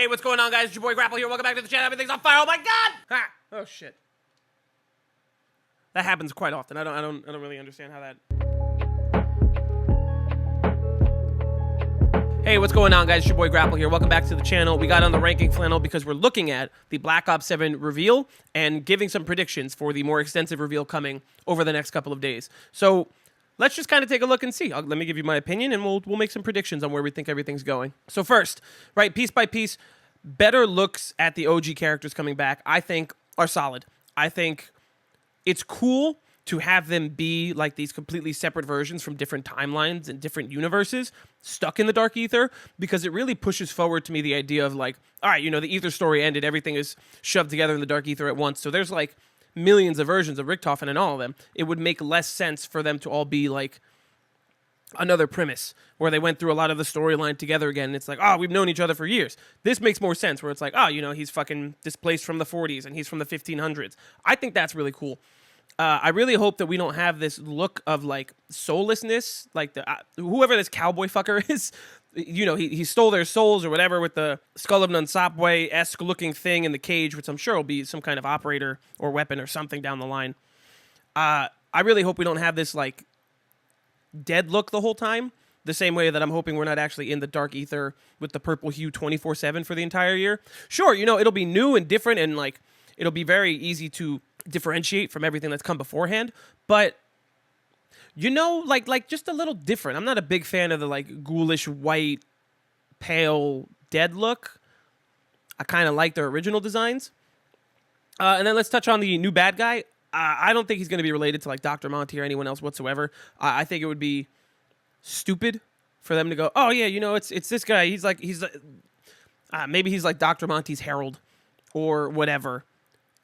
Hey, what's going on, guys? It's your boy Grapple here. Welcome back to the channel. Everything's on fire. Oh my god! Ah! Oh shit. That happens quite often. I don't really understand how that. Hey, what's going on, guys? It's your boy Grapple here. Welcome back to the channel. We got on the ranking flannel because we're looking at the Black Ops 7 reveal and giving some predictions for the more extensive reveal coming over the next couple of days. So let's just kind of take a look and see. Let me give you my opinion, and we'll make some predictions on where we think everything's going. So first, right, piece by piece, better looks at the OG characters coming back, I think, are solid. I think it's cool to have them be like these completely separate versions from different timelines and different universes stuck in the Dark Ether, because it really pushes forward to me the idea of like, all right, you know, the Ether story ended, everything is shoved together in the Dark Ether at once. So there's like millions of versions of Richtofen and all of them. It would make less sense for them to all be like another premise where they went through a lot of the storyline together again. And it's like, oh, we've known each other for years. This makes more sense where it's like, oh, you know, he's fucking displaced from the 40s and he's from the 1500s. I think that's really cool. I really hope that we don't have this look of like soullessness, like the whoever this cowboy fucker is. You know, he stole their souls or whatever with the Skull of Nunsapwe-esque looking thing in the cage, which I'm sure will be some kind of operator or weapon or something down the line. I really hope we don't have this like dead look the whole time, the same way that I'm hoping we're not actually in the Dark Ether with the purple hue 24/7 for the entire year. Sure, you know, it'll be new and different, and like it'll be very easy to differentiate from everything that's come beforehand, but you know, like just a little different. I'm not a big fan of the like ghoulish white pale dead look. I kind of like their original designs. And then let's touch on the new bad guy. I don't think he's going to be related to like Dr. Monty or anyone else whatsoever. I think it would be stupid for them to go, oh yeah, you know, it's this guy. Maybe he's like Dr. Monty's herald or whatever.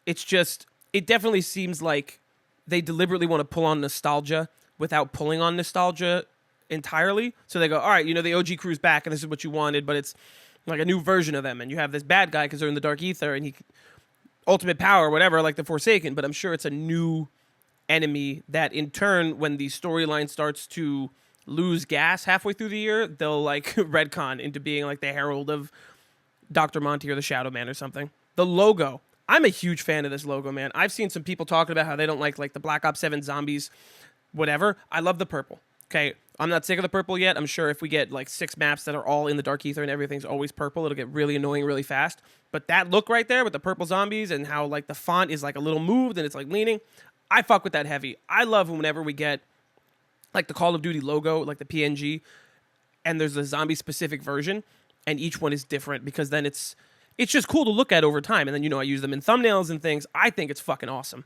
It's just, it definitely seems like they deliberately want to pull on nostalgia without pulling on nostalgia entirely. So they go, all right, you know, the OG crew's back and this is what you wanted, but it's like a new version of them. And you have this bad guy because they're in the Dark Ether and he ultimate power or whatever, like the Forsaken, but I'm sure it's a new enemy that in turn, when the storyline starts to lose gas halfway through the year, they'll like retcon into being like the herald of Dr. Monty or the Shadow Man or something. The logo. I'm a huge fan of this logo, man. I've seen some people talking about how they don't like the Black Ops 7 zombies, whatever. I love the purple. Okay, I'm not sick of the purple yet. I'm sure if we get like 6 maps that are all in the Dark Ether and everything's always purple, it'll get really annoying really fast. But that look right there with the purple zombies and how like the font is like a little moved and it's like leaning, I fuck with that heavy. I love whenever we get like the Call of Duty logo, like the PNG, and there's a zombie specific version and each one is different, because then it's just cool to look at over time. And then, you know, I use them in thumbnails and things. I think it's fucking awesome.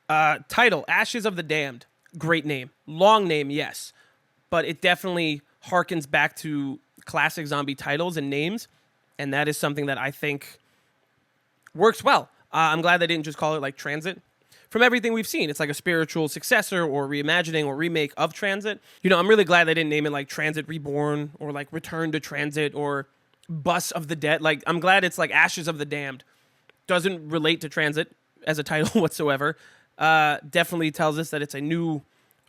Title, Ashes of the Damned. Great name. Long name, yes. But it definitely harkens back to classic zombie titles and names. And that is something that I think works well. I'm glad they didn't just call it like Transit. From everything we've seen, it's like a spiritual successor or reimagining or remake of Transit. You know, I'm really glad they didn't name it like Transit Reborn or like Return to Transit or Bus of the Dead. Like, I'm glad it's like Ashes of the Damned. Doesn't relate to Transit as a title whatsoever. Definitely tells us that it's a new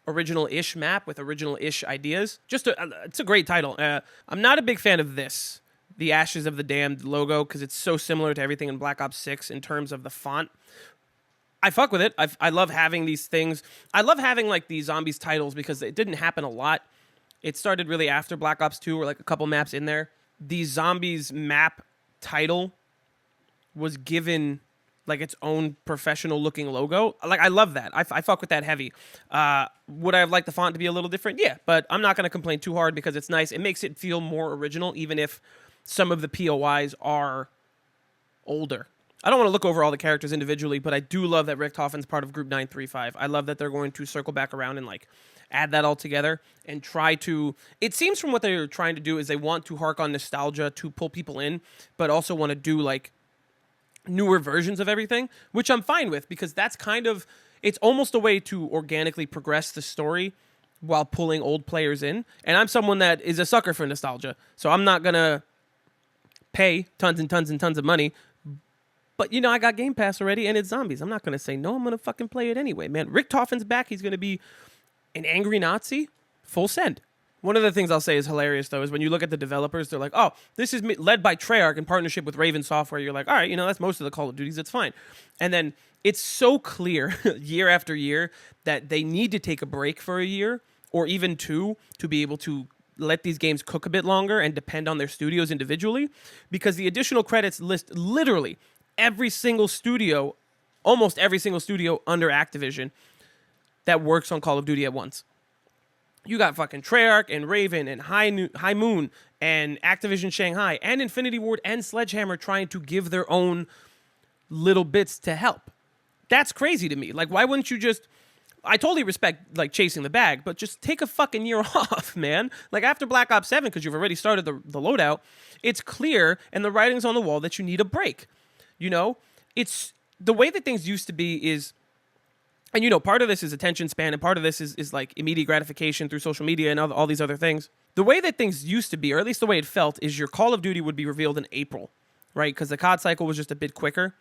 original-ish map with original-ish ideas. It's a great title. I'm not a big fan of this, the Ashes of the Damned logo, because it's so similar to everything in Black Ops 6 in terms of the font. I fuck with it. I love having these things. I love having like these zombies titles because it didn't happen a lot. It started really after Black Ops 2 or like a couple maps in there. The zombies map title was given like its own professional looking logo. Like, I love that. I fuck with that heavy. Would I have liked the font to be a little different? Yeah, but I'm not going to complain too hard because it's nice. It makes it feel more original, even if some of the POIs are older. I don't want to look over all the characters individually, but I do love that Richtofen's part of Group 935. I love that they're going to circle back around and like add that all together and try to... It seems from what they're trying to do is they want to hark on nostalgia to pull people in, but also want to do like newer versions of everything, which I'm fine with, because that's kind of... It's almost a way to organically progress the story while pulling old players in. And I'm someone that is a sucker for nostalgia, so I'm not going to pay tons and tons and tons of money. But, you know, I got Game Pass already, and it's zombies. I'm not going to say no. I'm going to fucking play it anyway, man. Richtofen's back. He's going to be an angry Nazi. Full send. One of the things I'll say is hilarious, though, is when you look at the developers, they're like, oh, this is led by Treyarch in partnership with Raven Software. You're like, all right, that's most of the Call of Duties. It's fine. And then it's so clear year after year that they need to take a break for a year or even two to be able to let these games cook a bit longer and depend on their studios individually, because the additional credits list literally every single studio, almost every single studio under Activision that works on Call of Duty at once. You got fucking Treyarch and Raven and High Moon and Activision Shanghai and Infinity Ward and Sledgehammer trying to give their own little bits to help. That's crazy to me. Like, why wouldn't you just... I totally respect, like, chasing the bag, but just take a fucking year off, man. Like, after Black Ops 7, because you've already started the loadout, it's clear and the writing's on the wall that you need a break. It's... The way that things used to be is... And, part of this is attention span, and part of this is like immediate gratification through social media and all these other things. The way that things used to be, or at least the way it felt, is your Call of Duty would be revealed in April, right? Because the COD cycle was just a bit quicker.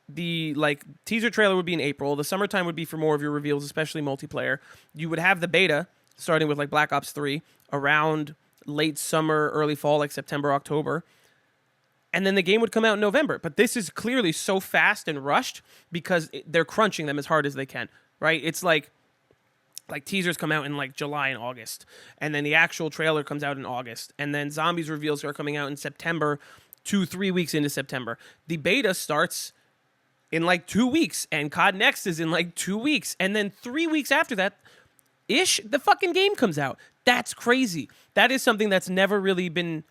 The teaser trailer would be in April. The summertime would be for more of your reveals, especially multiplayer. You would have the beta, starting with like Black Ops 3, around late summer, early fall, like September, October. And then the game would come out in November. But this is clearly so fast and rushed because they're crunching them as hard as they can, right? It's like teasers come out in like July and August. And then the actual trailer comes out in August. And then Zombies reveals are coming out in September, 2-3 weeks into September. The beta starts in like 2 weeks. And COD Next is in like 2 weeks. And then 3 weeks after that, the fucking game comes out. That's crazy. That is something that's never really been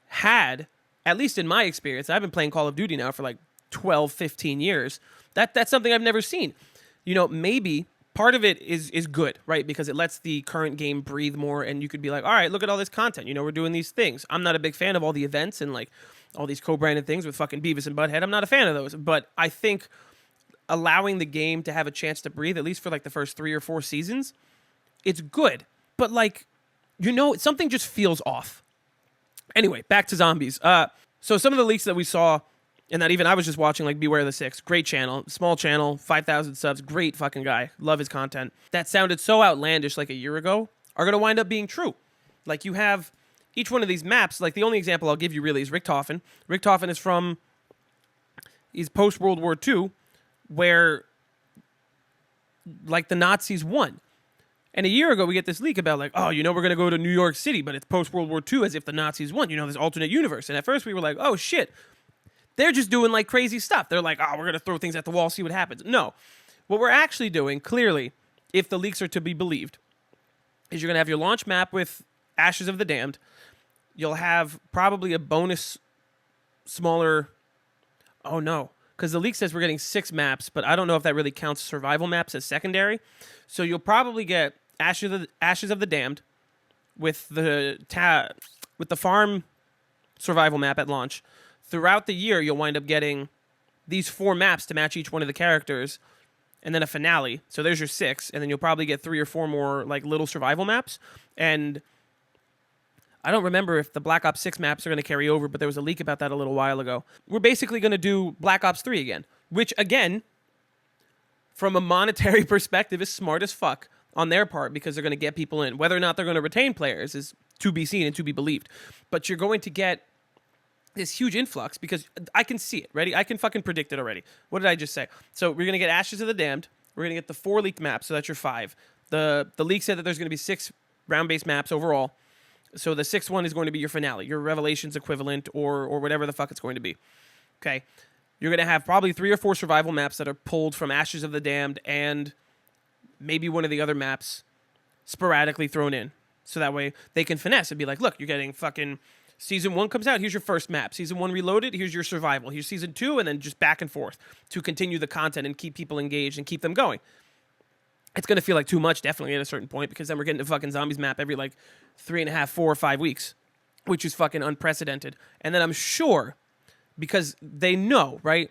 had, at least in my experience. I've been playing Call of Duty now for like 12, 15 years. That's something I've never seen. Maybe part of it is good, right? Because it lets the current game breathe more, and you could be like, all right, look at all this content. We're doing these things. I'm not a big fan of all the events and like all these co-branded things with fucking Beavis and Butthead. I'm not a fan of those. But I think allowing the game to have a chance to breathe, at least for like the first 3 or 4 seasons, it's good. But like, something just feels off. Anyway, back to Zombies. So some of the leaks that we saw, and that even I was just watching, like Beware the Six, great channel, small channel, 5,000 subs, great fucking guy, love his content. That sounded so outlandish like a year ago, are going to wind up being true. Like, you have each one of these maps, like the only example I'll give you really is Richtofen. Richtofen is he's post-World War II, where, like, the Nazis won. And a year ago, we get this leak about like, oh, we're going to go to New York City, but it's post-World War II as if the Nazis won. This alternate universe. And at first we were like, oh, shit. They're just doing like crazy stuff. They're like, oh, we're going to throw things at the wall, see what happens. No. What we're actually doing, clearly, if the leaks are to be believed, is you're going to have your launch map with Ashes of the Damned. You'll have probably a bonus smaller... Oh, no. Because the leak says we're getting 6 maps, but I don't know if that really counts survival maps as secondary. So you'll probably get Ashes of the Damned with the farm survival map at launch. Throughout the year, you'll wind up getting these 4 maps to match each one of the characters, and then a finale. So there's your 6, and then you'll probably get 3 or 4 more like little survival maps. And I don't remember if the Black Ops 6 maps are going to carry over, but there was a leak about that a little while ago. We're basically going to do Black Ops 3 again, which, again, from a monetary perspective, is smart as fuck on their part because they're going to get people in. Whether or not they're going to retain players is to be seen and to be believed. But you're going to get this huge influx because I can see it. Ready? I can fucking predict it already. What did I just say? So we're going to get Ashes of the Damned. We're going to get the 4 leaked maps, so that's your 5. The leak said that there's going to be 6 round-based maps overall. So the 6th one is going to be your finale, your Revelations equivalent, or whatever the fuck it's going to be. Okay? You're going to have probably 3 or 4 survival maps that are pulled from Ashes of the Damned and maybe one of the other maps sporadically thrown in. So that way they can finesse and be like, look, you're getting fucking... Season 1 comes out, here's your first map. Season 1 reloaded, here's your survival. Here's Season 2, and then just back and forth to continue the content and keep people engaged and keep them going. It's going to feel like too much, definitely, at a certain point, because then we're getting a fucking Zombies map every, 3.5, 4, or 5 weeks, which is fucking unprecedented. And then I'm sure, because they know, right?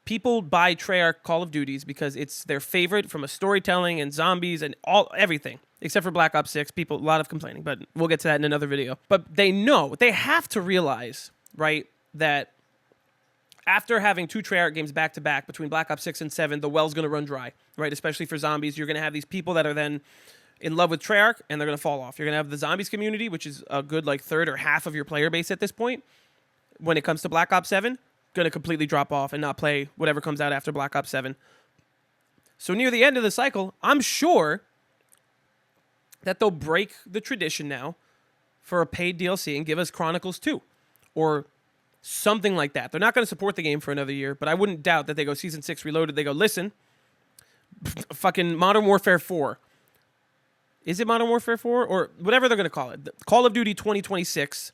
People buy Treyarch Call of Duties because it's their favorite from a storytelling and zombies and everything. Except for Black Ops 6, a lot of complaining, but we'll get to that in another video. But they know, they have to realize, right, that after having 2 Treyarch games back-to-back between Black Ops 6 and 7, the well's going to run dry, right? Especially for zombies. You're going to have these people that are then in love with Treyarch, and they're going to fall off. You're going to have the zombies community, which is a good like third or half of your player base at this point. When it comes to Black Ops 7, going to completely drop off and not play whatever comes out after Black Ops 7. So near the end of the cycle, I'm sure that they'll break the tradition now for a paid DLC and give us Chronicles 2 or something like that. They're not going to support the game for another year, but I wouldn't doubt that they go Season 6 Reloaded. They go, listen, fucking Modern Warfare 4. Is it Modern Warfare 4? Or whatever they're going to call it. Call of Duty 2026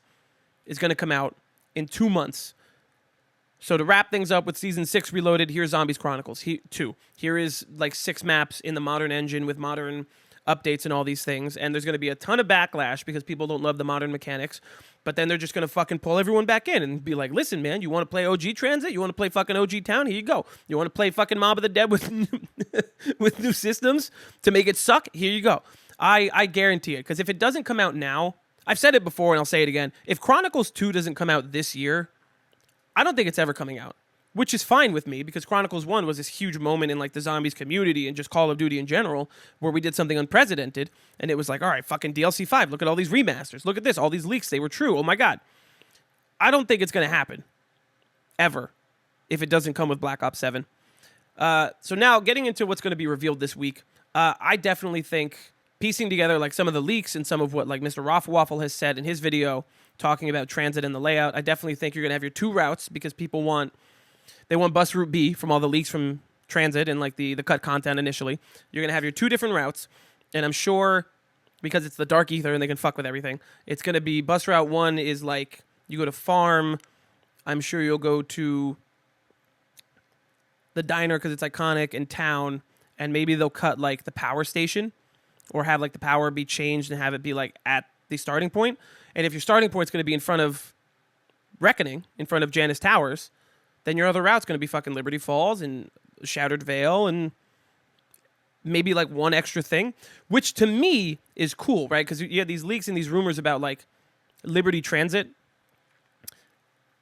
is going to come out in 2 months. So to wrap things up with Season 6 Reloaded, here's Zombies Chronicles 2. Here is like 6 maps in the modern engine with modern updates and all these things. And there's going to be a ton of backlash because people don't love the modern mechanics. But then they're just going to fucking pull everyone back in and be like, listen, man, you want to play OG Transit? You want to play fucking OG Town? Here you go. You want to play fucking Mob of the Dead with with new systems to make it suck? Here you go. I guarantee it. Because if it doesn't come out now, I've said it before and I'll say it again. If Chronicles 2 doesn't come out this year, I don't think it's ever coming out, which is fine with me because Chronicles 1 was this huge moment in like the zombies community and just Call of Duty in general where we did something unprecedented and it was like, all right, fucking DLC 5, look at all these remasters, look at this, all these leaks, they were true, oh my god. I don't think it's going to happen, ever, if it doesn't come with Black Ops 7. So now, getting into what's going to be revealed this week, I definitely think, piecing together like some of the leaks and some of what like Mr. Waffle has said in his video, talking about transit and the layout, I definitely think you're going to have your 2 routes because people want bus route B from all the leaks from transit and like the cut content initially. You're going to have your 2 different routes, and I'm sure because it's the dark ether and they can fuck with everything, it's going to be bus route 1 is like you go to farm. I'm sure you'll go to the diner because it's iconic, and town, and maybe they'll cut like the power station or have like the power be changed and have it be like at the starting point. And if your starting point's going to be in front of Reckoning, in front of Janus Towers, then your other route's going to be fucking Liberty Falls and Shattered Vale and maybe like one extra thing, which to me is cool, right? Because you have these leaks and these rumors about like Liberty Transit.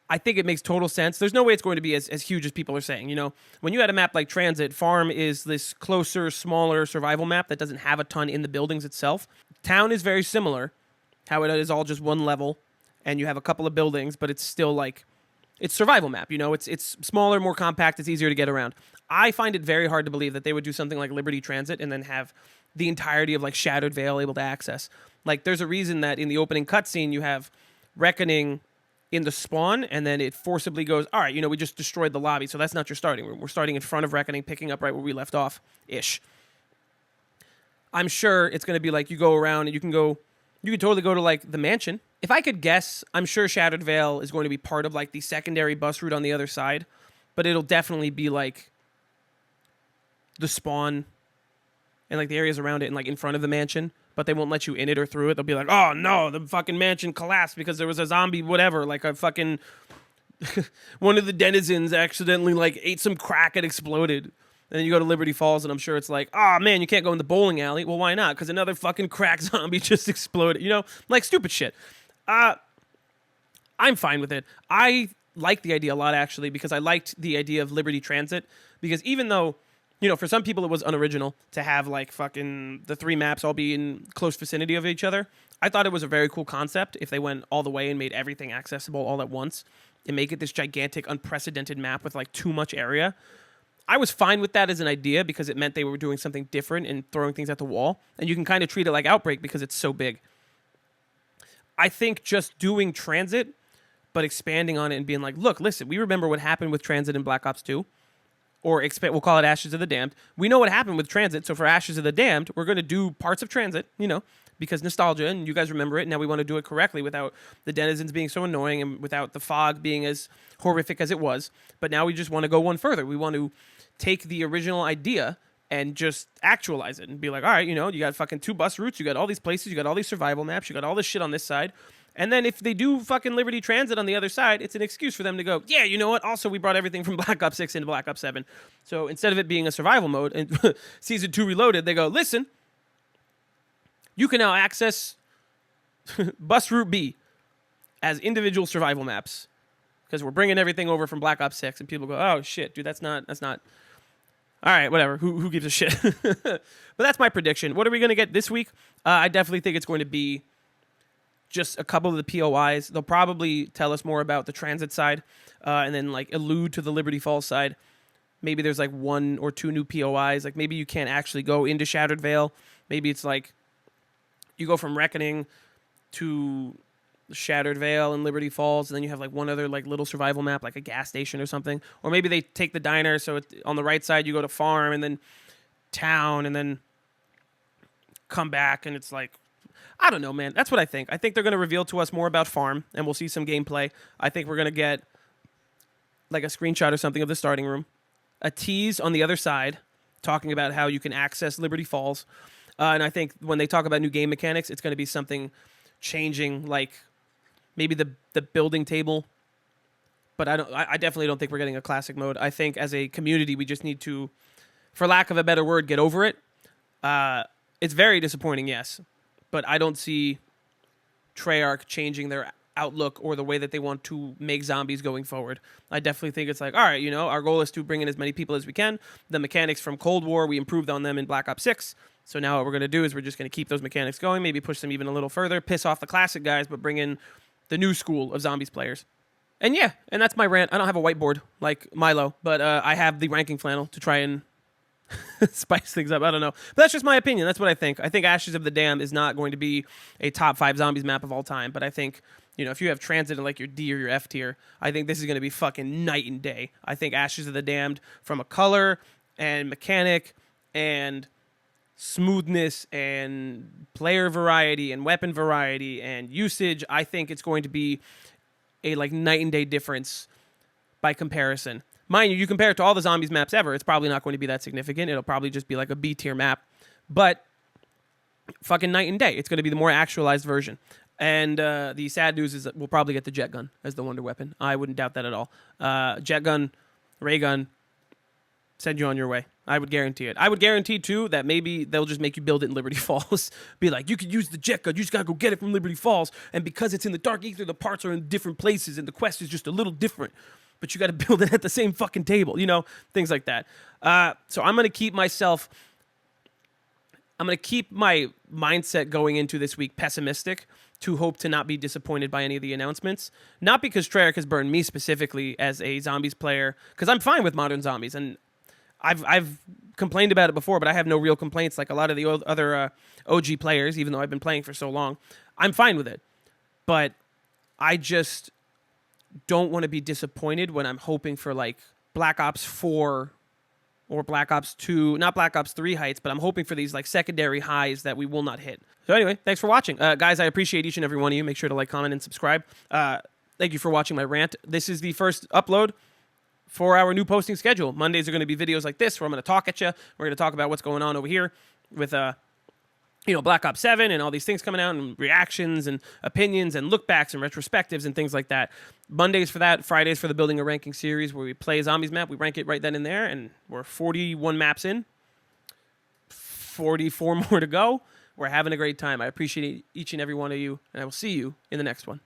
I think it makes total sense. There's no way it's going to be as huge as people are saying. You know, when you had a map like Transit, Farm is this closer, smaller survival map that doesn't have a ton in the buildings itself. Town is very similar, how it is all just one level, and you have a couple of buildings, but it's still like, it's survival map, you know, it's smaller, more compact, it's easier to get around. I find it very hard to believe that they would do something like Liberty Transit and then have the entirety of like Shattered Vale able to access. Like, there's a reason that in the opening cutscene you have Reckoning in the spawn, and then it forcibly goes, all right, you know, we just destroyed the lobby, so that's not your starting room. We're starting in front of Reckoning, picking up right where we left off-ish. I'm sure it's going to be like you go around and you can totally go to like the mansion. If I could guess, I'm sure Shattered Vale is going to be part of like the secondary bus route on the other side, but it'll definitely be like the spawn and like the areas around it and like in front of the mansion, but they won't let you in it or through it. They'll be like, oh no, the fucking mansion collapsed because there was a zombie, whatever, like a fucking one of the denizens accidentally like ate some crack and exploded. And then you go to Liberty Falls, and I'm sure it's like, oh, man, you can't go in the bowling alley. Well, why not? Because another fucking crack zombie just exploded. You know, like stupid shit. I'm fine with it. I like the idea a lot, actually, because I liked the idea of Liberty Transit. Because even though, you know, for some people it was unoriginal to have, like, fucking the 3 maps all be in close vicinity of each other, I thought it was a very cool concept if they went all the way and made everything accessible all at once and make it this gigantic, unprecedented map with, like, too much area. I was fine with that as an idea because it meant they were doing something different and throwing things at the wall. And you can kind of treat it like Outbreak because it's so big. I think just doing Transit, but expanding on it and being like, look, listen, we remember what happened with Transit in Black Ops 2. Or we'll call it Ashes of the Damned. We know what happened with Transit, so for Ashes of the Damned, we're going to do parts of Transit, you know, because nostalgia, and you guys remember it, and now we want to do it correctly without the denizens being so annoying and without the fog being as horrific as it was. But now we just want to go one further. We want to take the original idea and just actualize it and be like, all right, you know, you got fucking 2 bus routes, you got all these places, you got all these survival maps, you got all this shit on this side. And then if they do fucking Liberty Transit on the other side, it's an excuse for them to go, yeah, you know what? Also, we brought everything from Black Ops 6 into Black Ops 7. So instead of it being a survival mode and Season 2 Reloaded, they go, listen, you can now access Bus Route B as individual survival maps because we're bringing everything over from Black Ops 6. And people go, oh, shit, dude, that's not. All right, whatever. Who gives a shit? But that's my prediction. What are we going to get this week? I definitely think it's going to be just a couple of the POIs. They'll probably tell us more about the transit side, and then like allude to the Liberty Falls side. Maybe there's like 1 or 2 new POIs. Like maybe you can't actually go into Shattered Vale. Maybe it's like you go from Reckoning to Shattered Vale and Liberty Falls, and then you have like one other like little survival map, like a gas station or something. Or maybe they take the diner, so on the right side you go to farm and then town and then come back, and it's like, I don't know, man. That's what I think. I think they're going to reveal to us more about farm, and we'll see some gameplay. I think we're going to get like a screenshot or something of the starting room, a tease on the other side talking about how you can access Liberty Falls, and I think when they talk about new game mechanics, it's going to be something changing, like maybe the building table. But I definitely don't think we're getting a classic mode. I think as a community, we just need to, for lack of a better word, get over it. It's very disappointing, yes, but I don't see Treyarch changing their outlook or the way that they want to make zombies going forward. I definitely think it's like, all right, our goal is to bring in as many people as we can. The mechanics from Cold War, we improved on them in Black Ops 6. So now what we're going to do is we're just going to keep those mechanics going, maybe push them even a little further, piss off the classic guys, but bring in the new school of zombies players. And yeah, and that's my rant. I don't have a whiteboard like Milo, but I have the ranking flannel to try and spice things up. I don't know. But that's just my opinion. That's what I think. I think Ashes of the Damned is not going to be a top 5 zombies map of all time, but I think, if you have transit in like your D or your F tier, I think this is going to be fucking night and day. I think Ashes of the Damned, from a color and mechanic and smoothness and player variety and weapon variety and usage, I think it's going to be a like night and day difference by comparison. Mind you, you compare it to all the zombies maps ever, it's probably not going to be that significant. It'll probably just be like a B tier map, but fucking night and day. It's going to be the more actualized version. And the sad news is that we'll probably get the jet gun as the wonder weapon. I wouldn't doubt that at all. Jet gun, ray gun, send you on your way. I would guarantee it. I would guarantee, too, that maybe they'll just make you build it in Liberty Falls. Be like, you could use the jet gun. You just got to go get it from Liberty Falls. And because it's in the Dark Ether, the parts are in different places, and the quest is just a little different. But you got to build it at the same fucking table. Things like that. So I'm going to keep my mindset going into this week pessimistic to hope to not be disappointed by any of the announcements. Not because Treyarch has burned me specifically as a zombies player, because I'm fine with modern zombies, and I've complained about it before, but I have no real complaints like a lot of the other OG players, even though I've been playing for so long. I'm fine with it. But I just don't want to be disappointed when I'm hoping for like Black Ops 4 or Black Ops 2, not Black Ops 3 heights, but I'm hoping for these like secondary highs that we will not hit. So anyway, thanks for watching. Guys, I appreciate each and every one of you. Make sure to like, comment, and subscribe. Thank you for watching my rant. This is the first upload for our new posting schedule. Mondays are going to be videos like this where I'm going to talk at you. We're going to talk about what's going on over here with Black Ops 7 and all these things coming out, and reactions and opinions and lookbacks and retrospectives and things like that. Mondays for that, Fridays for the Building a Ranking series where we play a zombies map. We rank it right then and there, and we're 41 maps in, 44 more to go. We're having a great time. I appreciate each and every one of you, and I will see you in the next one.